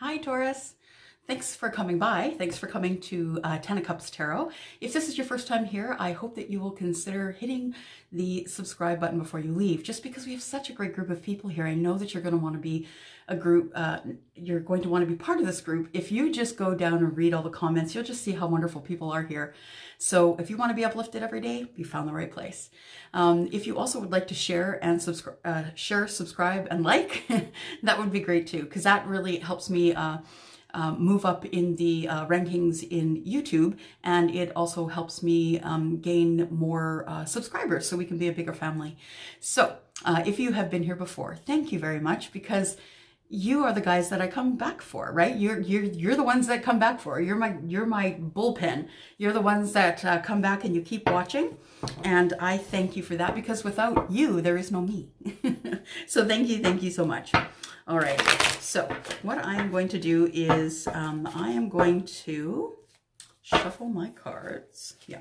Hi, Taurus. Thanks for coming by. Thanks for coming to Ten of Cups Tarot. If this is your first time here, I hope that you will consider hitting the subscribe button before you leave, just because we have such a great group of people here. I know that you're going to want to be a group, you're going to want to be part of this group. If you just go down and read all the comments, you'll just see how wonderful people are here. So if you want to be uplifted every day, you found the right place. If you also would like to share and subscribe and like, that would be great too, because that really helps me move up in the rankings in YouTube, and it also helps me gain more subscribers so we can be a bigger family. So if you have been here before, thank you very much, because you are the guys that I come back for, right? You're the ones that come back for. You're my bullpen. You're the ones that come back and you keep watching, and I thank you for that, because without you there is no me. So thank you so much. All right, so what I'm going to do is I am going to shuffle my cards. Yeah,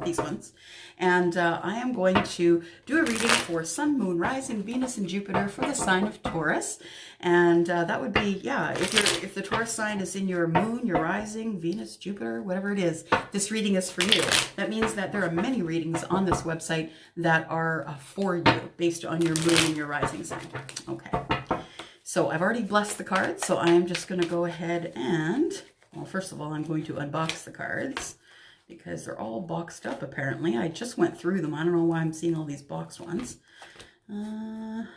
these ones. And I am going to do a reading for Sun, Moon, Rising, Venus, and Jupiter for the sign of Taurus. And that would be, yeah, if the Taurus sign is in your moon, your rising, Venus, Jupiter, whatever it is, this reading is for you. That means that there are many readings on this website that are for you based on your moon and your rising sign. Okay. So I've already blessed the cards, so I am just going to go ahead and, well, first of all, I'm going to unbox the cards because they're all boxed up, apparently. I just went through them. I don't know why I'm seeing all these boxed ones. And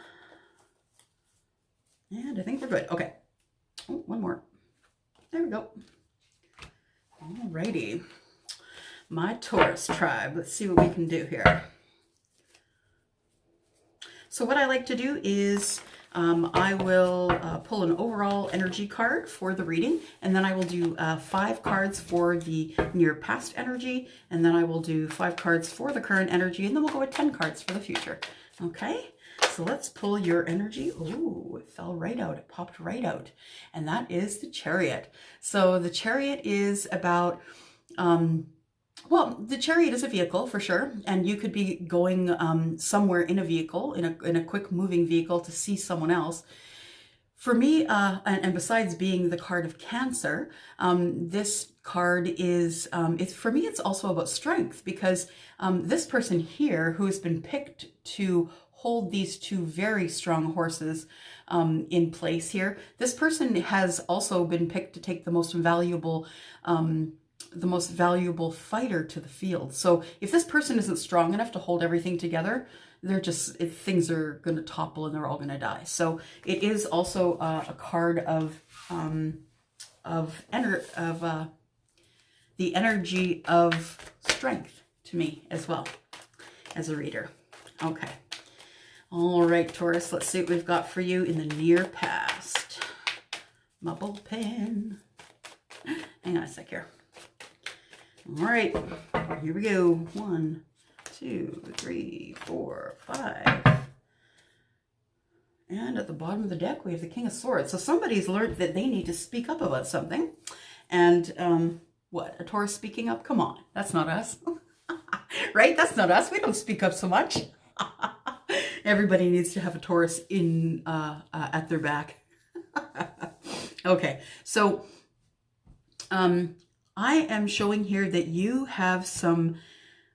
I think we're good. Okay. Oh, one more. There we go. Alrighty. My Taurus tribe. Let's see what we can do here. So what I like to do is I will pull an overall energy card for the reading, and then I will do 5 cards for the near past energy, and then I will do 5 cards for the current energy, and then we'll go with 10 cards for the future. Okay, so let's pull your energy. Oh, it fell right out. It popped right out. And that is the Chariot. So the Chariot is about... well, the Chariot is a vehicle for sure, and you could be going somewhere in a vehicle, in a quick moving vehicle to see someone else. For me, and besides being the card of Cancer, this card is, for me, it's also about strength, because this person here who has been picked to hold these 2 very strong horses in place here, this person has also been picked to take the most valuable fighter to the field. So if this person isn't strong enough to hold everything together, things are going to topple and they're all going to die. So it is also a card of the energy of strength to me as well as a reader. Okay. All right, Taurus, let's see what we've got for you in the near past. My bullpen. Hang on a sec here. All right, here we go. 1, 2, 3, 4, 5. And at the bottom of the deck, we have the King of Swords. So somebody's learned that they need to speak up about something. And what? A Taurus speaking up? Come on, that's not us. Right? That's not us. We don't speak up so much. Everybody needs to have a Taurus in at their back. Okay, so I am showing here that you have some,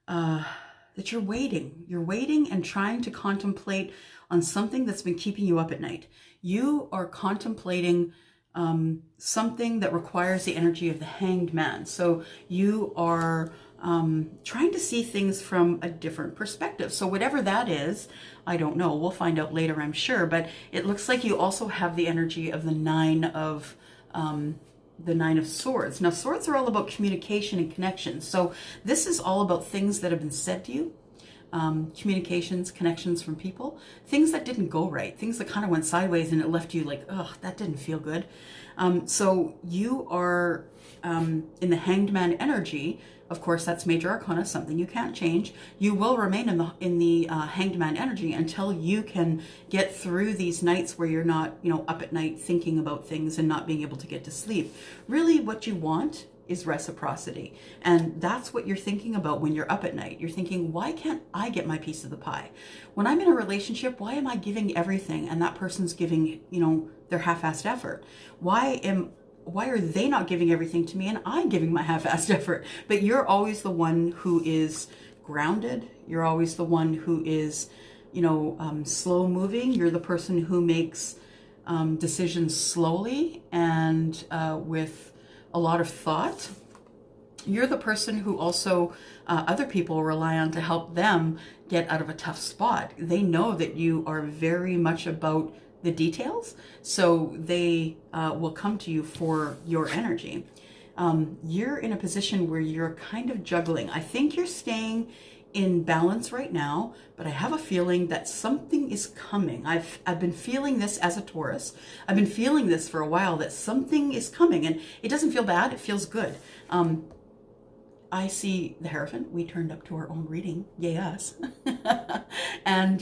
that you're waiting. You're waiting and trying to contemplate on something that's been keeping you up at night. You are contemplating something that requires the energy of the Hanged Man. So you are trying to see things from a different perspective. So whatever that is, I don't know. We'll find out later, I'm sure. But it looks like you also have the energy of the Nine of Swords. Now, swords are all about communication and connection. So this is all about things that have been said to you, communications, connections from people, things that didn't go right, things that kind of went sideways and it left you like, oh, that didn't feel good. So you are in the Hanged Man energy. Of course, that's major arcana, something you can't change. You will remain in the Hanged Man energy until you can get through these nights where you're not, up at night thinking about things and not being able to get to sleep. Really, what you want is reciprocity. And that's what you're thinking about when you're up at night. You're thinking, why can't I get my piece of the pie? When I'm in a relationship, why am I giving everything and that person's giving, their half-assed effort? Why are they not giving everything to me and I'm giving my half-assed effort? But you're always the one who is grounded. You're always the one who is, slow moving. You're the person who makes decisions slowly and with a lot of thought. You're the person who also other people rely on to help them get out of a tough spot. They know that you are very much about the details, so they will come to you for your energy. You're in a position where you're kind of juggling. I think you're staying in balance right now, but I have a feeling that something is coming. I've been feeling this as a Taurus. I've been feeling this for a while, that something is coming, and it doesn't feel bad. It feels good. I see the Hierophant. We turned up to our own reading. Yay us. And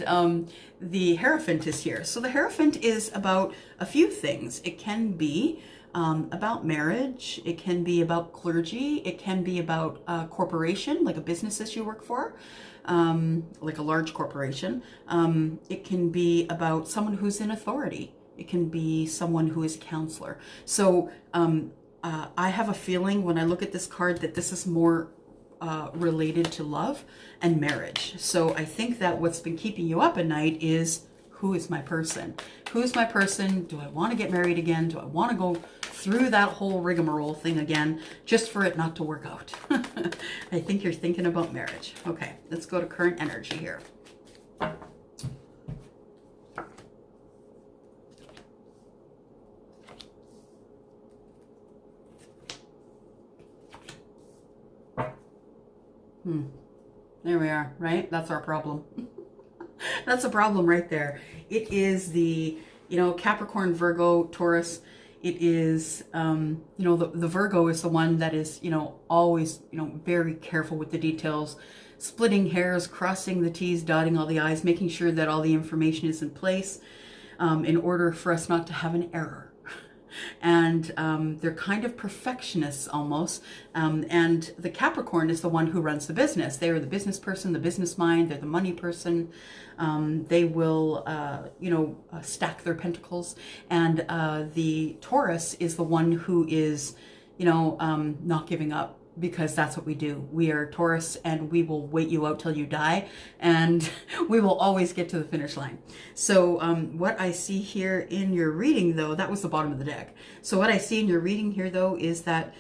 the Hierophant is here. So the Hierophant is about a few things. It can be about marriage. It can be about clergy. It can be about a corporation, like a business that you work for, like a large corporation. It can be about someone who's in authority. It can be someone who is a counselor. So I have a feeling when I look at this card that this is more related to love and marriage. So I think that what's been keeping you up at night is, who is my person? Who is my person? Do I want to get married again? Do I want to go through that whole rigmarole thing again just for it not to work out? I think you're thinking about marriage. Okay, let's go to current energy here. There we are, right? That's our problem. That's a problem right there. It is the, Capricorn, Virgo, Taurus. It is, the Virgo is the one that is, always, very careful with the details, splitting hairs, crossing the T's, dotting all the I's, making sure that all the information is in place in order for us not to have an error. And they're kind of perfectionists almost. And the Capricorn is the one who runs the business. They are the business person, the business mind. They're the money person. They will, stack their pentacles. And the Taurus is the one who is, not giving up, because that's what we do. We are Taurus, and we will wait you out till you die, and we will always get to the finish line. So what I see here in your reading, though, that was the bottom of the deck. So what I see in your reading here, though, is that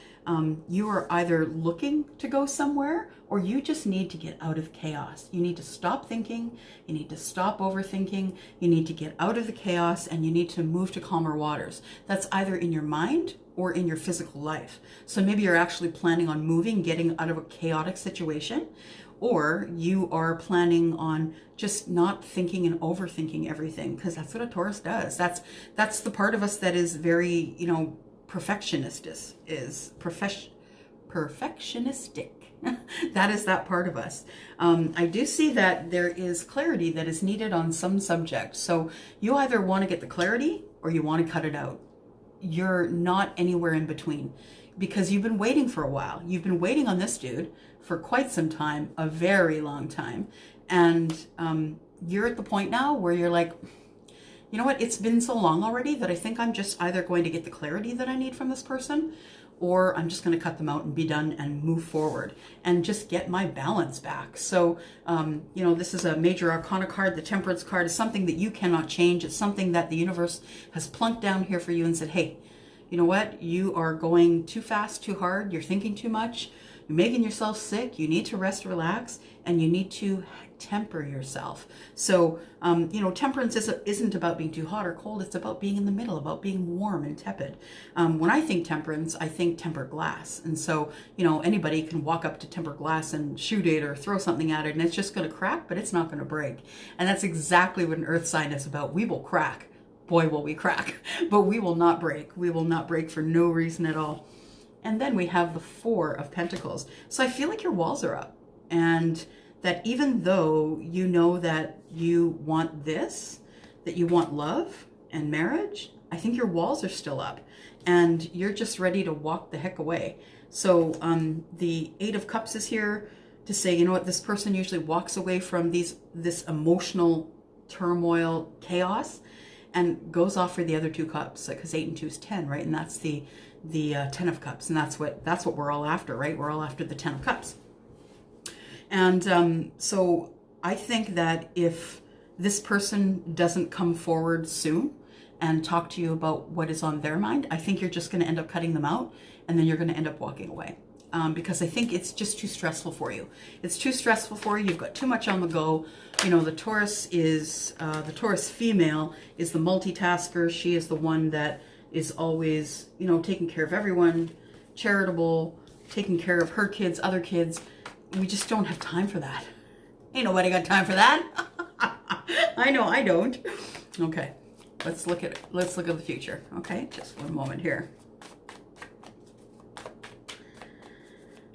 you are either looking to go somewhere, or you just need to get out of chaos. You need to stop thinking. You need to stop overthinking. You need to get out of the chaos, and you need to move to calmer waters. That's either in your mind or in your physical life. So maybe you're actually planning on moving, getting out of a chaotic situation, or you are planning on just not thinking and overthinking everything, because that's what a Taurus does. That's the part of us that is very, perfectionistic. That is that part of us. I do see that there is clarity that is needed on some subject. So you either want to get the clarity or you want to cut it out. You're not anywhere in between, because you've been waiting for a while. You've been waiting on this dude for quite some time, a very long time. And you're at the point now where you're like, you know what? It's been so long already that I think I'm just either going to get the clarity that I need from this person, or I'm just going to cut them out and be done and move forward and just get my balance back. So, this is a major arcana card. The Temperance card is something that you cannot change. It's something that the universe has plunked down here for you and said, hey, you know what? You are going too fast, too hard. You're thinking too much. You're making yourself sick. You need to rest, relax, and you need to temper yourself. So, temperance isn't about being too hot or cold. It's about being in the middle, about being warm and tepid. When I think temperance, I think tempered glass. And so, anybody can walk up to tempered glass and shoot it or throw something at it, and it's just going to crack, but it's not going to break. And that's exactly what an earth sign is about. We will crack. Boy, will we crack. But we will not break. We will not break for no reason at all. And then we have the Four of Pentacles. So I feel like your walls are up, and that even though you know that you want this, that you want love and marriage, I think your walls are still up, and you're just ready to walk the heck away. So the Eight of Cups is here to say, you know what, this person usually walks away from this emotional turmoil, chaos, and goes off for the other 2 cups, because 8 and 2 is 10, right? And that's the 10 of cups, and that's what we're all after, right? We're all after the 10 of cups. And so I think that if this person doesn't come forward soon and talk to you about what is on their mind, I think you're just going to end up cutting them out, and then you're going to end up walking away. Because I think it's just too stressful for you. It's too stressful for you. You've got too much on the go. You know, the Taurus female is the multitasker. She is the one that is always, you know, taking care of everyone, charitable, taking care of her kids, other kids. We just don't have time for that. Ain't nobody got time for that. I know I don't. Okay, let's look at the future. Okay, just one moment here.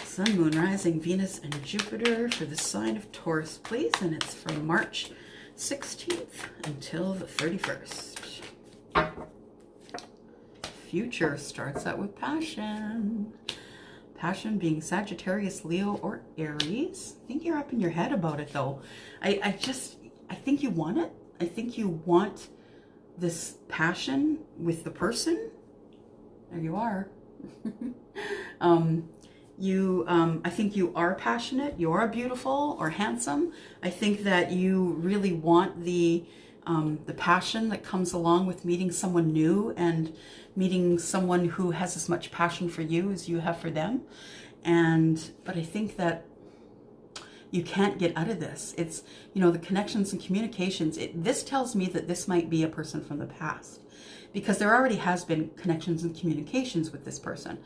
Sun, Moon, Rising, Venus, and Jupiter for the sign of Taurus, please. And it's from March 16th until the 31st. Future starts out with passion. Passion being Sagittarius, Leo, or Aries. I think you're up in your head about it, though. I think you want it. I think you want this passion with the person. There you are. I think you are passionate, you are beautiful or handsome. I think that you really want the passion that comes along with meeting someone new and meeting someone who has as much passion for you as you have for them. But I think that you can't get out of this. It's, you know, the connections and communications. This tells me that this might be a person from the past, because there already has been connections and communications with this person,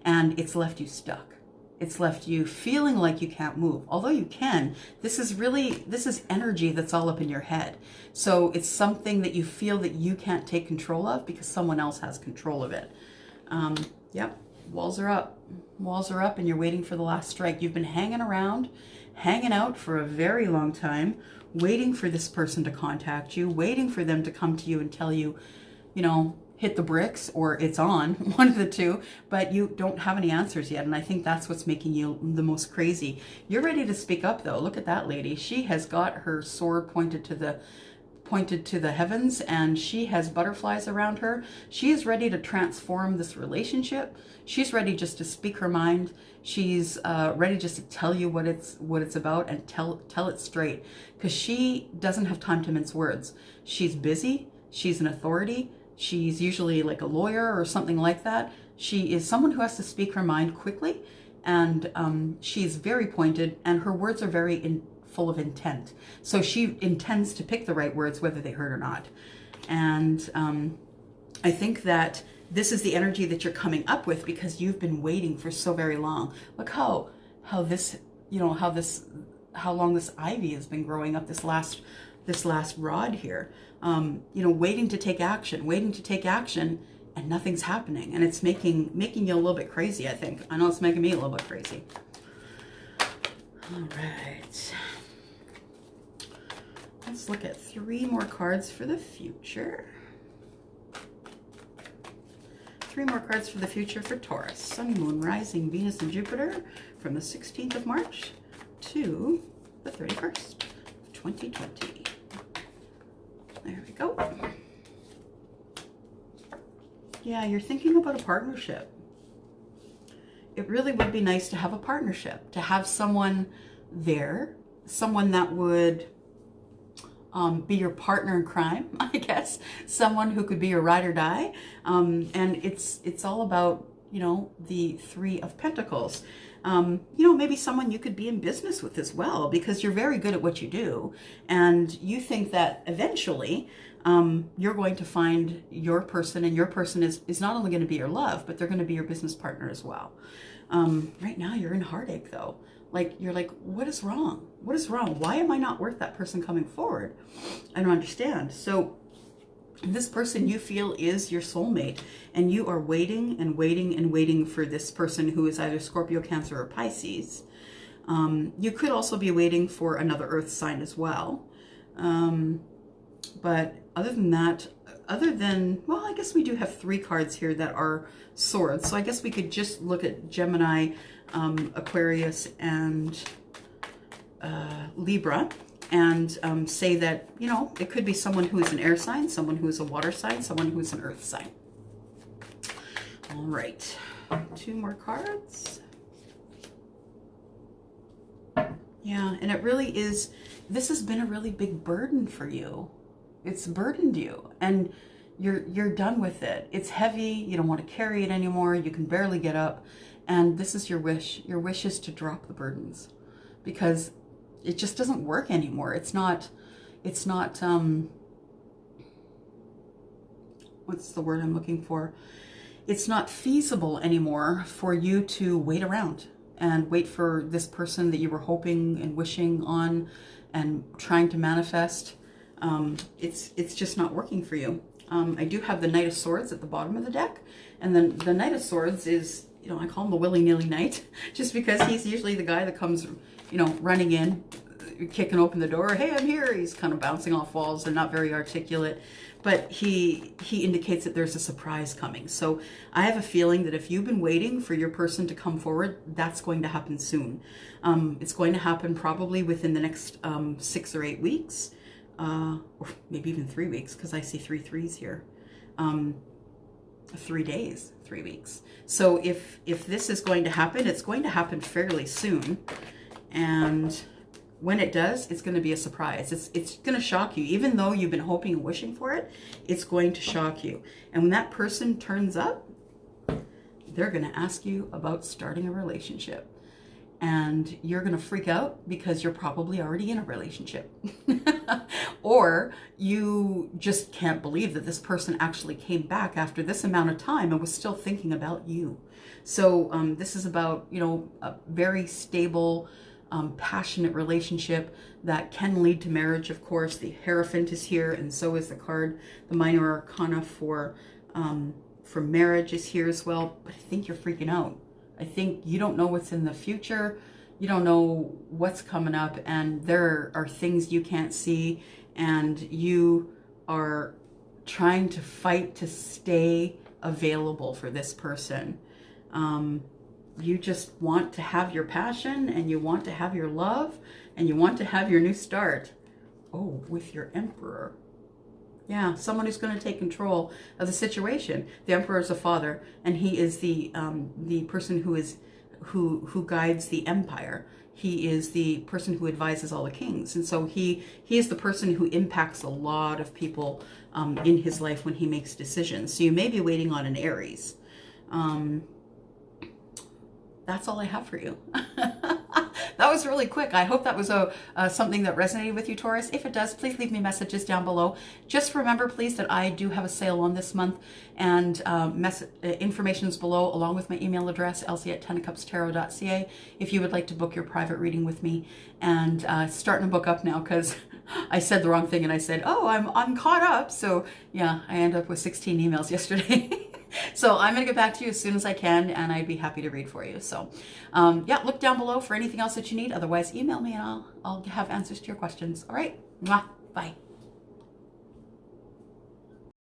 and it's left you stuck. It's left you feeling like you can't move. Although you can, this is energy that's all up in your head. So it's something that you feel that you can't take control of because someone else has control of it. Yep, walls are up. Walls are up, and you're waiting for the last strike. You've been hanging around, hanging out for a very long time, waiting for this person to contact you, waiting for them to come to you and tell you, you know, hit the bricks or it's on, one of the two, but you don't have any answers yet. And I think that's what's making you the most crazy. You're ready to speak up, though. Look at that lady. She has got her sword pointed to the heavens, and she has butterflies around her. She is ready to transform this relationship. She's ready just to speak her mind. She's ready just to tell you what it's about and tell it straight, because she doesn't have time to mince words. She's busy. She's an authority. She's usually like a lawyer or something like that. She is someone who has to speak her mind quickly, and she's very pointed, and her words are very full of intent. So she intends to pick the right words, whether they hurt or not. And I think that this is the energy that you're coming up with because you've been waiting for so very long. Look how this, you know, how long this ivy has been growing up, this last rod here. You know, waiting to take action, and nothing's happening. And it's making you a little bit crazy, I think. I know it's making me a little bit crazy. All right. Let's look at 3 more cards for the future. 3 more cards for the future for Taurus. Sun, Moon, Rising, Venus, and Jupiter from the 16th of March to the 31st of 2020. There we go. Yeah, you're thinking about a partnership. It really would be nice to have a partnership, to have someone there, someone that would be your partner in crime, I guess, someone who could be your ride or die. And it's all about, you know, the 3 of Pentacles. You know, maybe someone you could be in business with as well, because you're very good at what you do. And you think that eventually you're going to find your person, and your person is not only going to be your love, but they're going to be your business partner as well. Right now you're in heartache, though. Like, you're like, what is wrong? What is wrong? Why am I not worth that person coming forward? I don't understand. So this person you feel is your soulmate, and you are waiting and waiting and waiting for this person who is either Scorpio, Cancer, or Pisces. You could also be waiting for another earth sign as well. But other than that, well, I guess we do have 3 cards here that are swords. So I guess we could just look at Gemini, Aquarius, and Libra. and say that, you know, it could be someone who is an air sign, someone who is a water sign, someone who is an earth sign. All right, 2 more cards. Yeah, and it really is, this has been a really big burden for you. It's burdened you, and you're done with it. It's heavy, you don't want to carry it anymore, you can barely get up, and this is your wish. Your wish is to drop the burdens, because it just doesn't work anymore. It's not, what's the word I'm looking for? It's not feasible anymore for you to wait around and wait for this person that you were hoping and wishing on and trying to manifest. It's just not working for you. I do have the Knight of Swords at the bottom of the deck, and then the Knight of Swords is, you know, I call him the willy-nilly knight, just because he's usually the guy that comes, you know, running in, kicking open the door. Hey, I'm here. He's kind of bouncing off walls and not very articulate, but he indicates that there's a surprise coming. So I have a feeling that if you've been waiting for your person to come forward, that's going to happen soon. It's going to happen probably within the next 6 or 8 weeks, or maybe even 3 weeks, because I see 3 threes here. 3 days, 3 weeks. So if this is going to happen, it's going to happen fairly soon. And when it does, it's going to be a surprise. It's going to shock you. Even though you've been hoping and wishing for it, it's going to shock you. And when that person turns up, they're going to ask you about starting a relationship. And you're going to freak out because you're probably already in a relationship. Or you just can't believe that this person actually came back after this amount of time and was still thinking about you. So this is about, you know, a very stable, passionate relationship that can lead to marriage. Of course, the Hierophant is here, and so is the card. The Minor Arcana for marriage is here as well. But I think you're freaking out. I think you don't know what's in the future. You don't know what's coming up, and there are things you can't see, and you are trying to fight to stay available for this person. You just want to have your passion, and you want to have your love, and you want to have your new start. Oh, with your Emperor. Yeah, someone who's going to take control of the situation. The Emperor is a father, and he is the person who guides the empire. He is the person who advises all the kings, and so he is the person who impacts a lot of people in his life when he makes decisions. So you may be waiting on an Aries. That's all I have for you. That was really quick. I hope that was something that resonated with you, Taurus. If it does, please leave me messages down below. Just remember, please, that I do have a sale on this month, and information is below, along with my email address, elsie@tenofcupstarot.ca, if you would like to book your private reading with me. And starting to book up now, because I said the wrong thing, and I said, oh, I'm caught up. So yeah, I ended up with 16 emails yesterday. So I'm going to get back to you as soon as I can, and I'd be happy to read for you. So yeah, look down below for anything else that you need. Otherwise, email me, and I'll have answers to your questions. All right. Mwah. Bye.